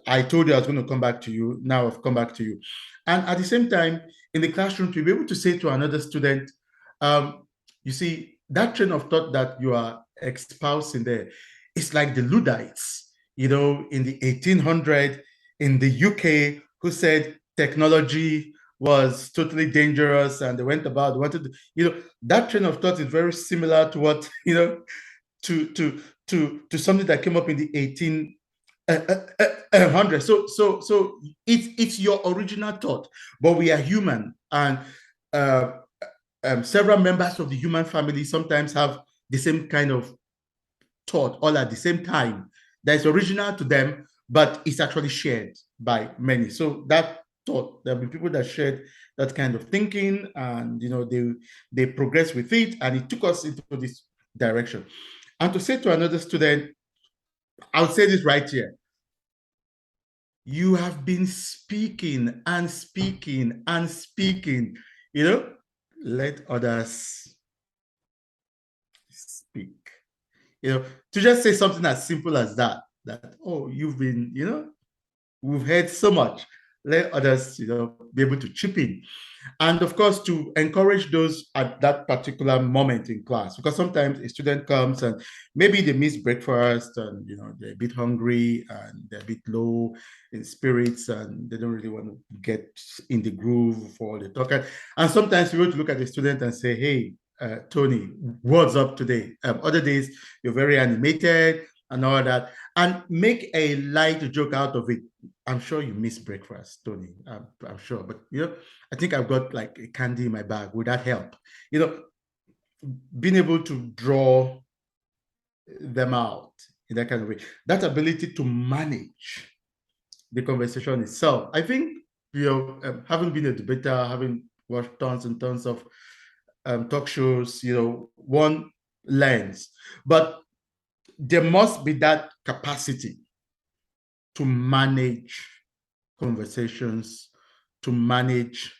I told you I was going to come back to you. Now I've come back to you. And at the same time, in the classroom, to be able to say to another student, you see, that train of thought that you are espousing there, it's like the Luddites, in the 1800s in the UK, who said technology was totally dangerous, and they went about, wanted, that train of thought is very similar to what, to something that came up in the 1800s. So it's your original thought, but we are human, and several members of the human family sometimes have the same kind of thought all at the same time. That is original to them, but it's actually shared by many. So that thought, there will be people that shared that kind of thinking, and they progress with it, and it took us into this direction. And to say to another student, I'll say this right here: you have been speaking and speaking and speaking. Let others speak. To just say something as simple as that, oh, you've been, we've heard so much. Let others, be able to chip in. And of course, to encourage those at that particular moment in class, because sometimes a student comes and maybe they miss breakfast, and they're a bit hungry and they're a bit low in spirits, and they don't really want to get in the groove for the talk. And sometimes we want to look at the student and say, hey, Tony, what's up today? Other days you're very animated and all that, and make a light joke out of it. I'm sure you miss breakfast, Tony. I'm sure, but I think I've got like a candy in my bag. Would that help? Being able to draw them out in that kind of way. That ability to manage the conversation itself. I think, having been a debater, having watched tons and tons of talk shows, one lens, but there must be that capacity to manage conversations, to manage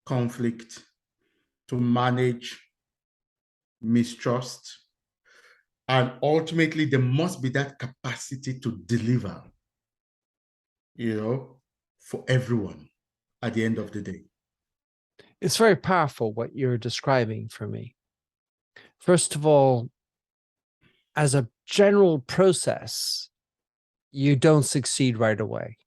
conflict, to manage mistrust. And ultimately, there must be that capacity to deliver, for everyone at the end of the day. It's very powerful what you're describing for me. First of all, as a general process, you don't succeed right away.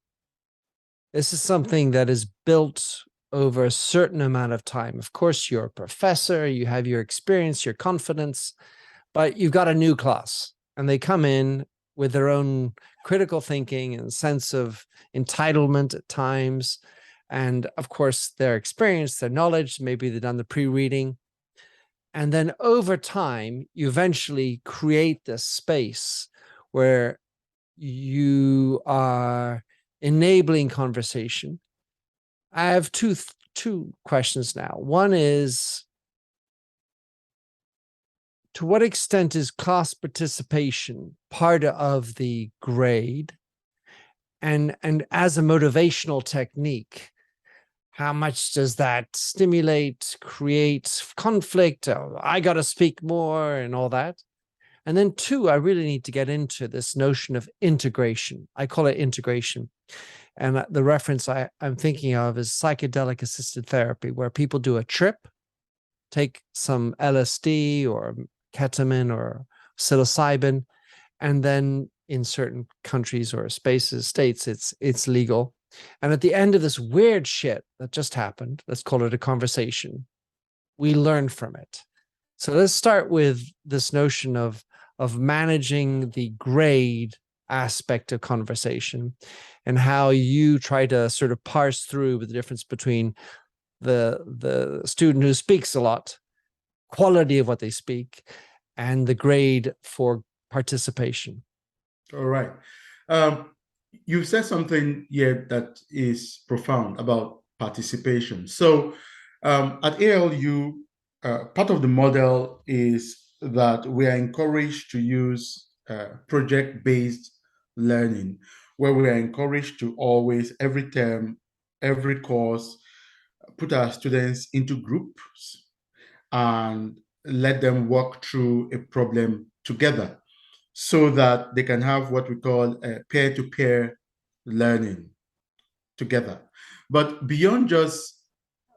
This is something that is built over a certain amount of time. Of course, you're a professor, you have your experience, your confidence, but you've got a new class and they come in with their own critical thinking and sense of entitlement at times. And of course, their experience, their knowledge, maybe they've done the pre-reading. And then over time, you eventually create this space where you are enabling conversation. I have two questions now. One is, to what extent is class participation part of the grade? And as a motivational technique, how much does that stimulate, create conflict? Oh, I got to speak more and all that. And then two, I really need to get into this notion of integration. I call it integration. And the reference I'm thinking of is psychedelic assisted therapy, where people do a trip, take some LSD or ketamine or psilocybin, and then in certain countries or states, it's legal. And at the end of this weird shit that just happened, let's call it a conversation, we learn from it. So let's start with this notion of managing the grade aspect of conversation and how you try to sort of parse through the difference between the student who speaks a lot, quality of what they speak, and the grade for participation. All right. You said something here that is profound about participation. So at ALU, part of the model is that we are encouraged to use project-based learning, where we are encouraged to always, every term, every course, put our students into groups and let them work through a problem together, so that they can have what we call peer-to-peer learning together. But beyond just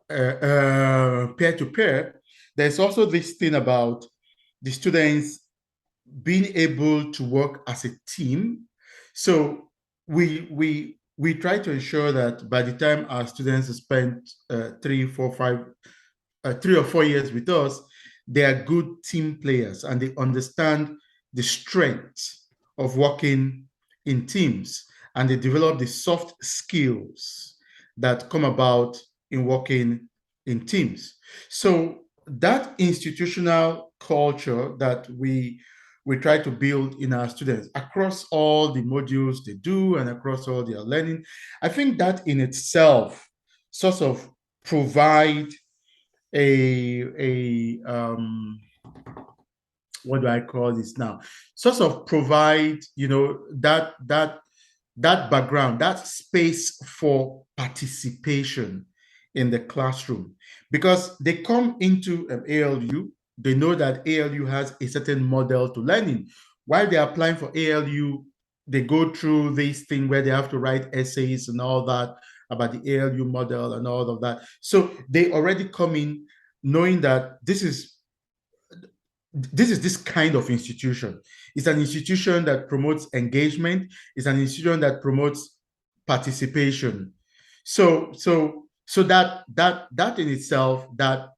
peer-to-peer, there's also this thing about the students being able to work as a team. So we try to ensure that by the time our students spend 3 or 4 years with us, they are good team players and they understand the strength of working in teams, and they develop the soft skills that come about in working in teams. So that institutional culture that we try to build in our students across all the modules they do and across all their learning, I think that in itself sort of provide what do I call this now? Sort of provide, that background, that space for participation in the classroom, because they come into ALU, they know that ALU has a certain model to learning. While they're applying for ALU, they go through this thing where they have to write essays and all that about the ALU model and all of that. So they already come in knowing that this is this kind of institution. It's an institution that promotes engagement. It's an institution that promotes participation. So that in itself, that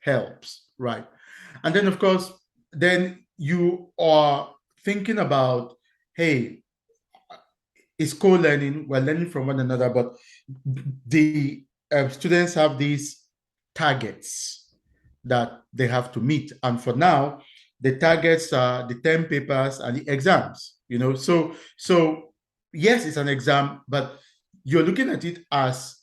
helps, right? And then of course, then you are thinking about, hey, it's co-learning, we're learning from one another, but the students have these targets that they have to meet. And for now, the targets are the term papers and the exams, so yes, it's an exam, but you're looking at it as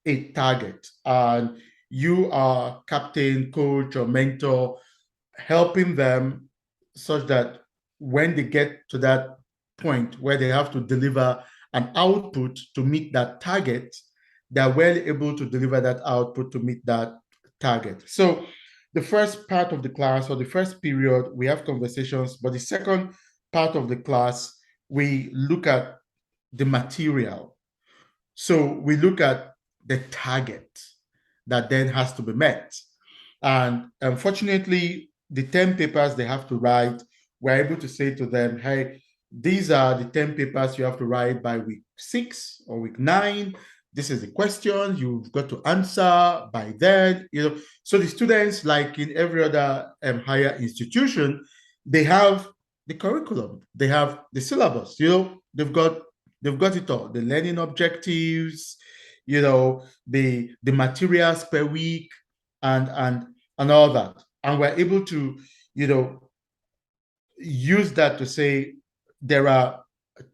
a target, and you are captain, coach, or mentor, helping them such that when they get to that point where they have to deliver an output to meet that target, they're well able to deliver that output to meet that target. So the first part of the class, or the first period, we have conversations, but the second part of the class, we look at the material. So we look at the target that then has to be met. And unfortunately, the 10 papers they have to write, we're able to say to them, hey, these are the 10 papers you have to write by week 6 or week 9. This is the question you've got to answer by then. So the students, like in every other higher institution, they have the curriculum, they have the syllabus. They've got it all. The learning objectives, the materials per week, and all that. And we're able to, use that to say there are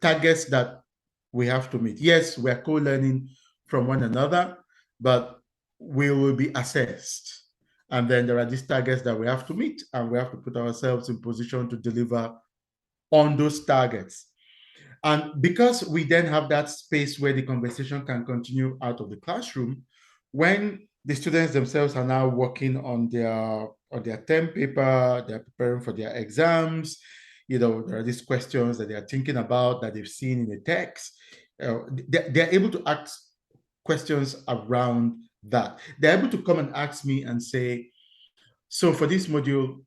targets that we have to meet. Yes, we're co-learning from one another, but we will be assessed. And then there are these targets that we have to meet, and we have to put ourselves in position to deliver on those targets. And because we then have that space where the conversation can continue out of the classroom, when the students themselves are now working on their term paper, they're preparing for their exams, there are these questions that they are thinking about that they've seen in the text. They're able to ask questions around that. They're able to come and ask me and say, so for this module,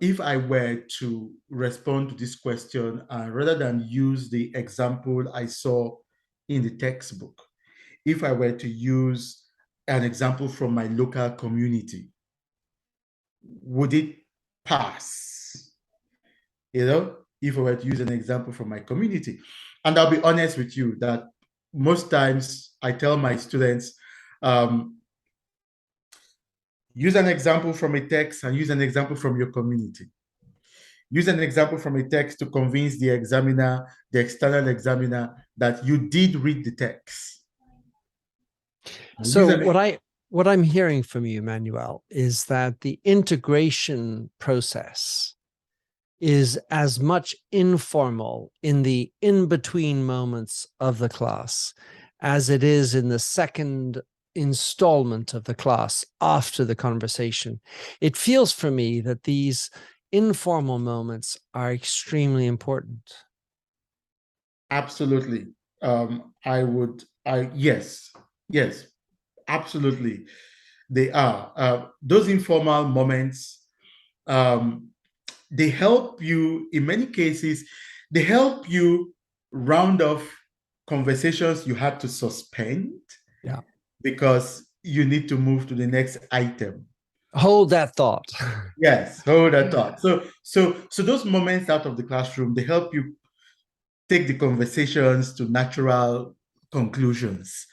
if I were to respond to this question, rather than use the example I saw in the textbook, if I were to use an example from my local community, would it pass? If I were to use an example from my community. And I'll be honest with you that most times I tell my students, use an example from a text and use an example from your community. Use an example from a text to convince the examiner, the external examiner, that you did read the text. So what I'm hearing from you, Emmanuel, is that the integration process is as much informal in the in-between moments of the class as it is in the second installment of the class after the conversation. It feels for me that these informal moments are extremely important. Absolutely. Yes, absolutely. They are. Those informal moments, they help you, in many cases, they help you round off conversations you had to suspend. Yeah. Because you need to move to the next item. Hold that thought. Yes, hold that thought. So those moments out of the classroom, they help you take the conversations to natural conclusions,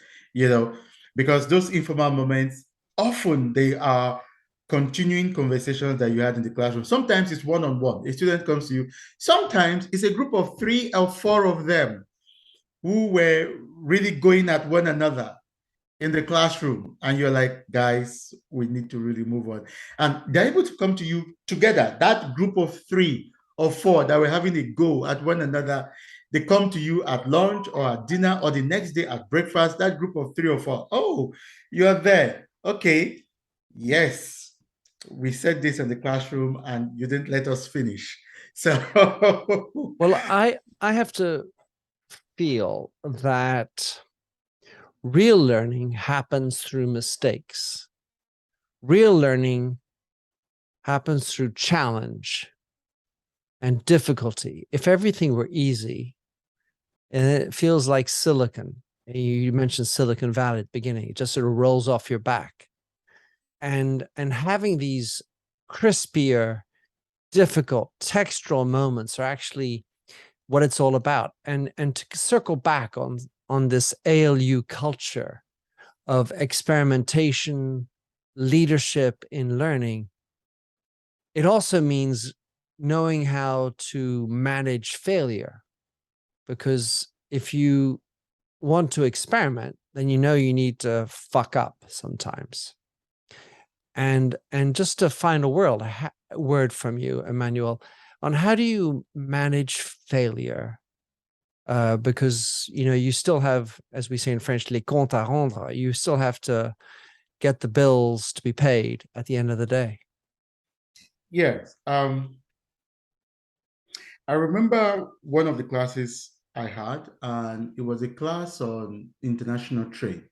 because those informal moments, often they are continuing conversations that you had in the classroom. Sometimes it's one-on-one. A student comes to you. Sometimes it's a group of 3 or 4 of them who were really going at one another in the classroom, and you're like, guys, we need to really move on. And they're able to come to you together. That group of 3 or 4 that were having a go at one another, they come to you at lunch or at dinner or the next day at breakfast. That group of 3 or 4, oh, you're there. Okay, yes, we said this in the classroom and you didn't let us finish. So well, I have to feel that real learning happens through mistakes. Real learning happens through challenge and difficulty. If everything were easy, and it feels like silicon, you mentioned Silicon Valley at the beginning, it just sort of rolls off your back. And having these crispier, difficult, textual moments are actually what it's all about. And to circle back on this ALU culture of experimentation, leadership in learning, it also means knowing how to manage failure, because if you want to experiment, then you know you need to fuck up sometimes. And just a final word from you, Emmanuel, on how do you manage failure? Because you still have, as we say in French, les comptes à rendre. You still have to get the bills to be paid at the end of the day. Yes. I remember one of the classes I had, and it was a class on international trade.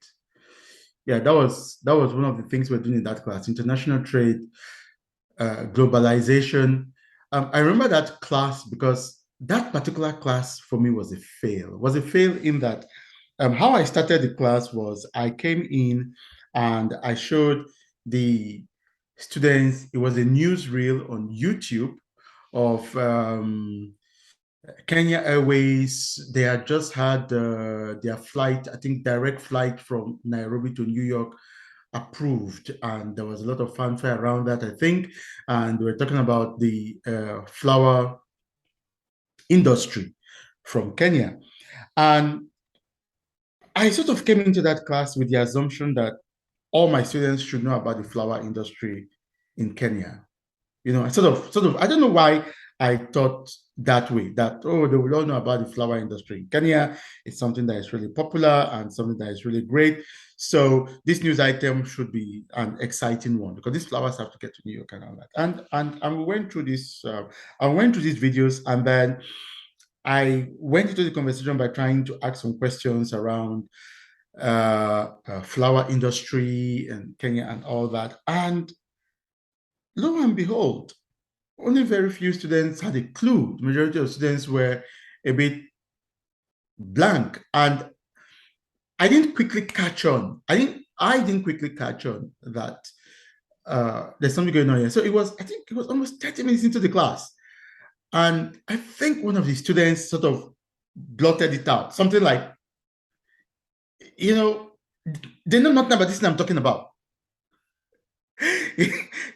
Yeah, that was one of the things we're doing in that class: international trade, globalization. I remember that class because that particular class for me was a fail. It was a fail in that how I started the class was I came in and I showed the students. It was a newsreel on YouTube of Kenya Airways. They had just had their flight, I think direct flight from Nairobi to New York, approved, and there was a lot of fanfare around that, I think. And we were talking about the flower industry from Kenya. And I sort of came into that class with the assumption that all my students should know about the flower industry in Kenya. I sort of, I don't know why I thought that way, that, oh, they will all know about the flower industry in Kenya. It's something that is really popular and something that is really great. So this news item should be an exciting one because these flowers have to get to New York and all that. And we went through this, I went through these videos, and then I went into the conversation by trying to ask some questions around flower industry and Kenya and all that. And lo and behold, only very few students had a clue. The majority of students were a bit blank, and I didn't quickly catch on. I didn't quickly catch on that there's something going on here. So I think it was almost 30 minutes into the class, and I think one of the students sort of blotted it out, something like, they know nothing about this thing I'm talking about.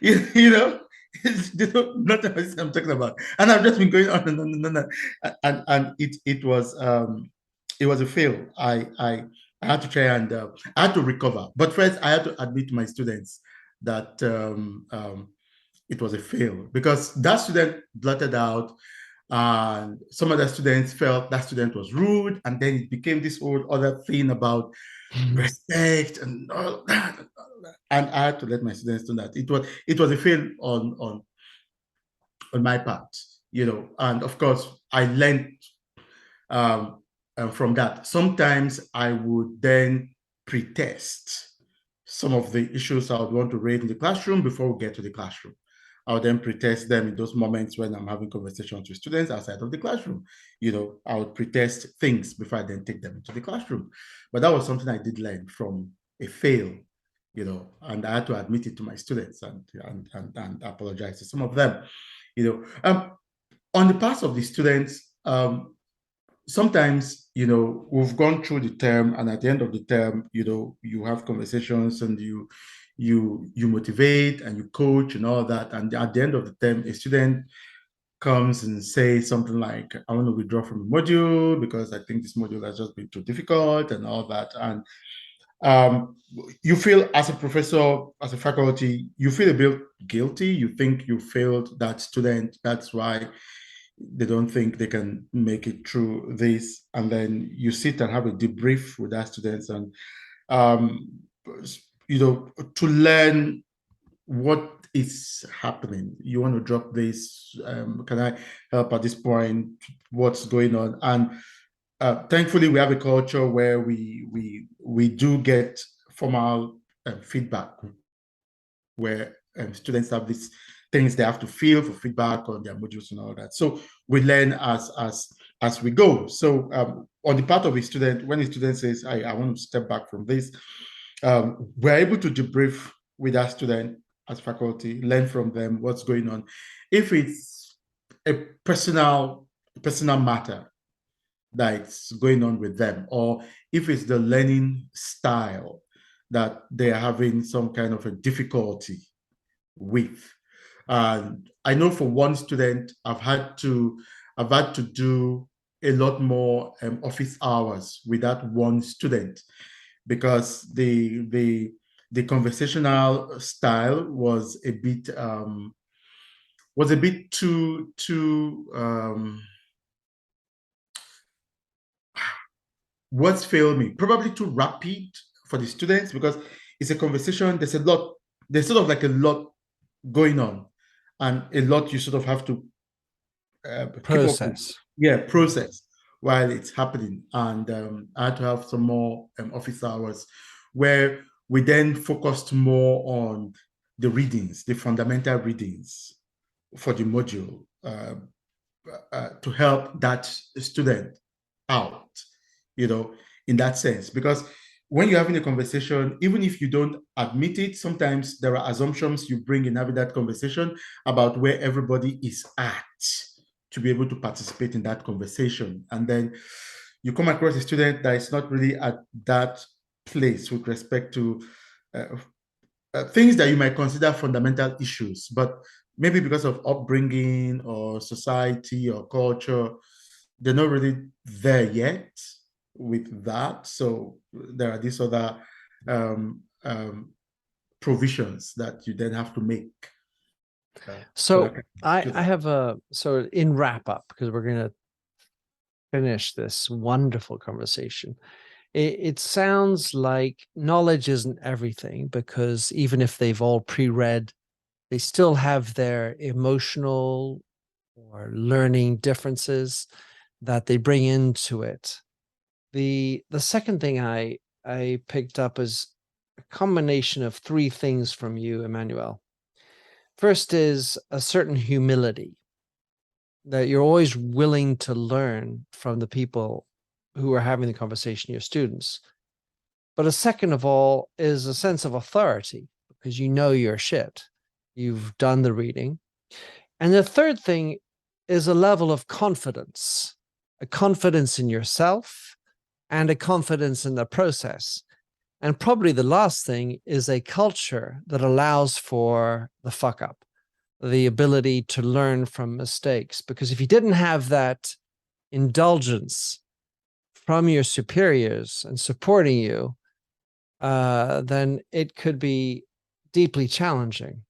you know. They don't know what I'm talking about, and I've just been going on and on, and it was a fail. I had to try and I had to recover, but first I had to admit to my students that it was a fail because that student blurted out, and some other students felt that student was rude, and then it became this whole other thing about respect and all that. And I had to let my students know that it was a fail on my part, and of course I learned from that. Sometimes I would then pre-test some of the issues I would want to raise in the classroom before we get to the classroom. I would then pre-test them in those moments when I'm having conversations with students outside of the classroom. I would pre-test things before I then take them into the classroom. But that was something I did learn from a fail, and I had to admit it to my students and apologize to some of them. On the part of the students, sometimes, we've gone through the term, and at the end of the term, you have conversations and you motivate and you coach and all that. And at the end of the term, a student comes and says something like, I want to withdraw from a module because I think this module has just been too difficult and all that. And you feel, as a professor, as a faculty, you feel a bit guilty. You think you failed that student. That's why they don't think they can make it through this. And then you sit and have a debrief with that students and, to learn what is happening. You want to drop this? Can I help at this point? What's going on? And thankfully, we have a culture where we do get formal feedback, where students have these things they have to fill for feedback on their modules and all that. So we learn as we go. So on the part of a student, when a student says, I want to step back from this, we're able to debrief with that student as faculty, learn from them what's going on. If it's a personal matter that's going on with them, or if it's the learning style that they're having some kind of a difficulty with, And I know for one student, I've had to do a lot more office hours with that one student, because the conversational style was a bit too words fail me, probably too rapid for the students, because it's a conversation. There's sort of like a lot going on, and a lot you sort of have to keep up with. Process. Process while it's happening. And I had to have some more office hours where we then focused more on the readings, the fundamental readings for the module, to help that student out, in that sense. Because when you're having a conversation, even if you don't admit it, sometimes there are assumptions you bring in having that conversation about where everybody is at to be able to participate in that conversation. And then you come across a student that is not really at that place with respect to things that you might consider fundamental issues, but maybe because of upbringing or society or culture, they're not really there yet with that. So there are these other provisions that you then have to make. So I have in wrap up, because we're going to finish this wonderful conversation. It sounds like knowledge isn't everything, because even if they've all pre-read, they still have their emotional or learning differences that they bring into it. The second thing I picked up is a combination of three things from you, Emmanuel. First is a certain humility, that you're always willing to learn from the people who are having the conversation, your students. But a second of all is a sense of authority, because you know your shit. You've done the reading. And the third thing is a level of confidence, a confidence in yourself and a confidence in the process. And probably the last thing is a culture that allows for the fuck up, the ability to learn from mistakes. Because if you didn't have that indulgence from your superiors and supporting you, then it could be deeply challenging.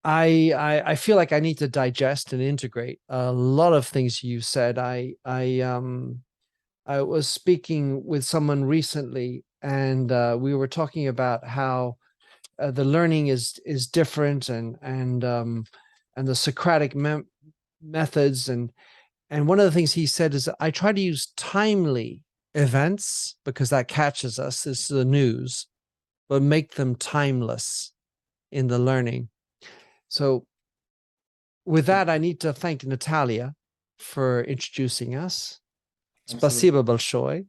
I feel like I need to digest and integrate a lot of things you said. I was speaking with someone recently, and we were talking about how the learning is different, and the Socratic methods, and one of the things he said is that I try to use timely events, because that catches us. This is the news, but make them timeless in the learning. So with that, I need to thank Natalia for introducing us. Spasibo большое,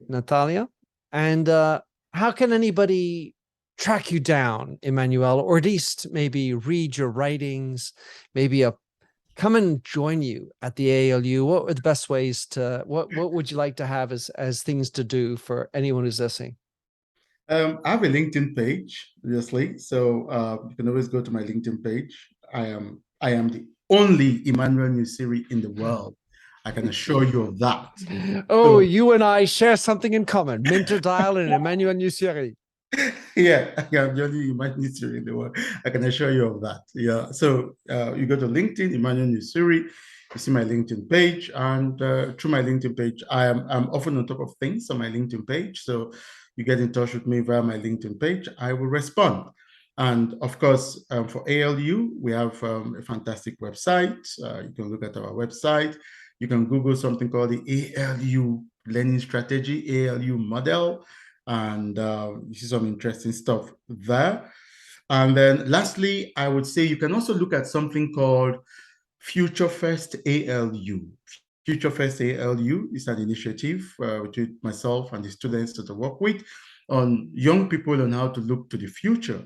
Natalia. And how can anybody track you down, Emmanuel, or at least maybe read your writings, maybe come and join you at the ALU? What are the best ways to, what would you like to have as things to do for anyone who's listening? I have a LinkedIn page, obviously. So you can always go to my LinkedIn page. I am the only Emmanuel Nuesiri in the world. I can assure you of that. Oh, so, you and I share something in common. Minter Dial and Emmanuel Nuesiri. Yeah, I'm the only Emmanuel Nuesiri in the world. I can assure you of that. Yeah. So you go to LinkedIn, Emmanuel Nuesiri. You see my LinkedIn page, and through my LinkedIn page, I'm often on top of things on my LinkedIn page. So you get in touch with me via my LinkedIn page, I will respond. And of course, for ALU, we have a fantastic website. You can look at our website. You can Google something called the ALU Learning Strategy, ALU model, and you see some interesting stuff there. And then lastly, I would say you can also look at something called Future First ALU. Future First ALU is an initiative between myself and the students that I work with on young people on how to look to the future.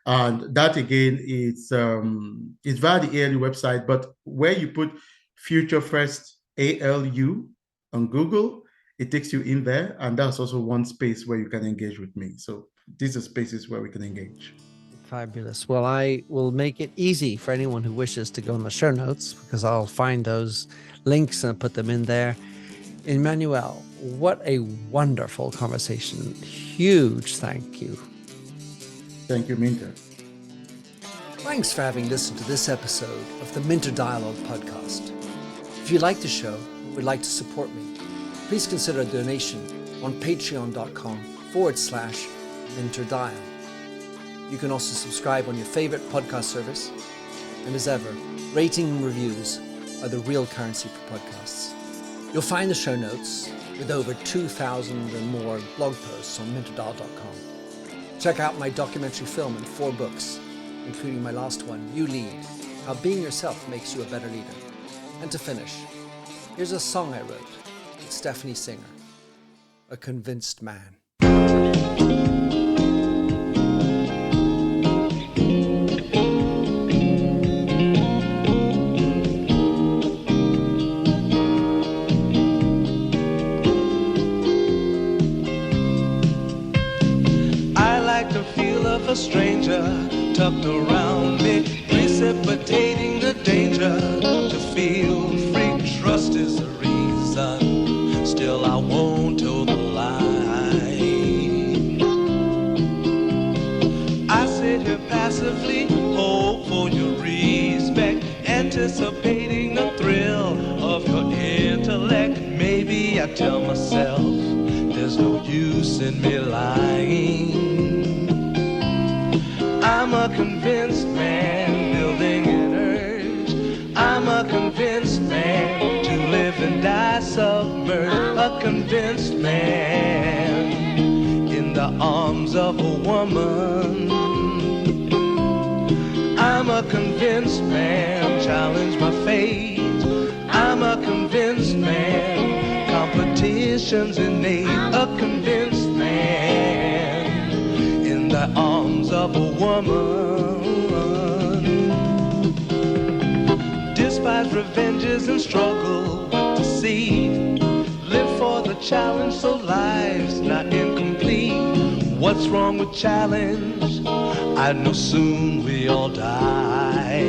And that again is via the ALU website, but where you put Future First ALU on Google, it takes you in there. And that's also one space where you can engage with me. So these are spaces where we can engage. Fabulous. Well, I will make it easy for anyone who wishes to go in the show notes, because I'll find those links and put them in there. Emmanuel, what a wonderful conversation. Huge thank you. Thank you, Minter. Thanks for having listened to this episode of the Minter Dialogue podcast. If you like the show and would like to support me, please consider a donation on patreon.com/MinterDial. You can also subscribe on your favorite podcast service. And as ever, rating and reviews are the real currency for podcasts. You'll find the show notes with over 2,000 and more blog posts on minterdial.com. Check out my documentary film and 4 books, including my last one, You Lead, How Being Yourself Makes You a Better Leader. And to finish, here's a song I wrote with Stephanie Singer, A Convinced Man. A stranger tucked around me, precipitating the danger. To feel free, trust is the reason. Still I won't toe the line. I sit here passively, hope for your respect, anticipating the thrill of your intellect. Maybe I tell myself there's no use in me lying. I'm a convinced man, building an urge. I'm a convinced man, to live and die submerged. A convinced man, in the arms of a woman. I'm a convinced man, challenge my fate. I'm a convinced man, competition's innate. A convinced man, in the arms of a woman. Despise revenges and struggle with deceit. Live for the challenge so life's not incomplete. What's wrong with challenge? I know soon we all die.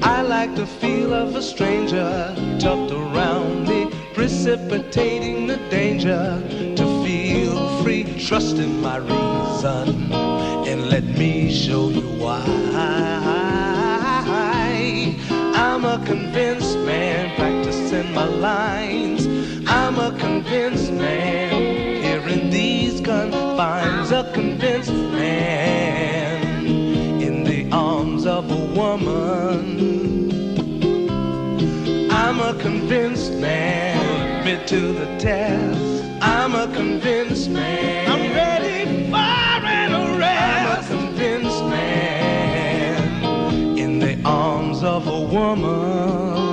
I like the feel of a stranger tucked around me, precipitating the danger. To feel free, trust in my reason, and let me show you why. I'm a convinced man, practicing my lines. I'm a convinced man, here in these confines. A convinced man, in the arms of a woman. I'm a convinced man, admit to the test. I'm a convinced man, I'm ready for an arrest. I'm a convinced man, in the arms of a woman.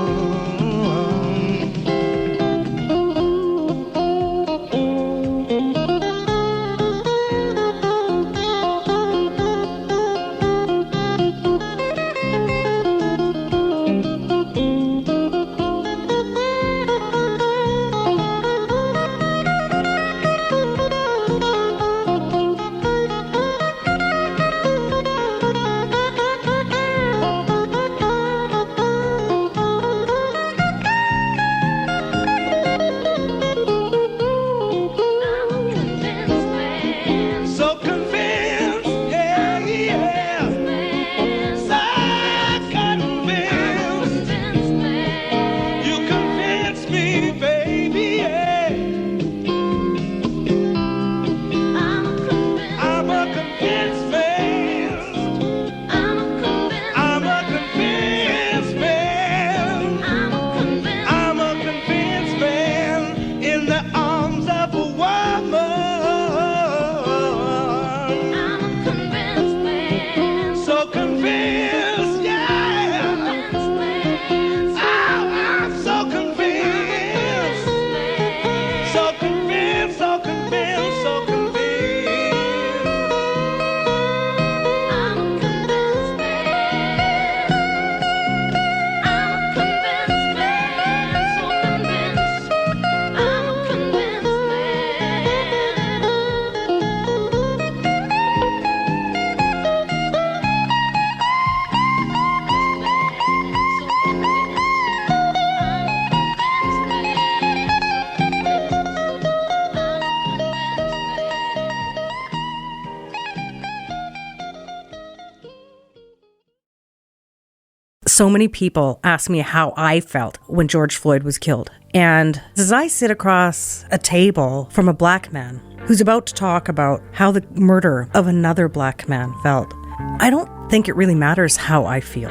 So many people ask me how I felt when George Floyd was killed. And as I sit across a table from a black man who's about to talk about how the murder of another black man felt, I don't think it really matters how I feel.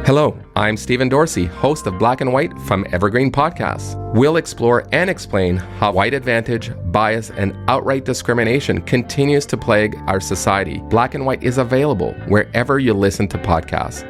Hello, I'm Stephen Dorsey, host of Black and White from Evergreen Podcasts. We'll explore and explain how white advantage, bias, and outright discrimination continues to plague our society. Black and White is available wherever you listen to podcasts.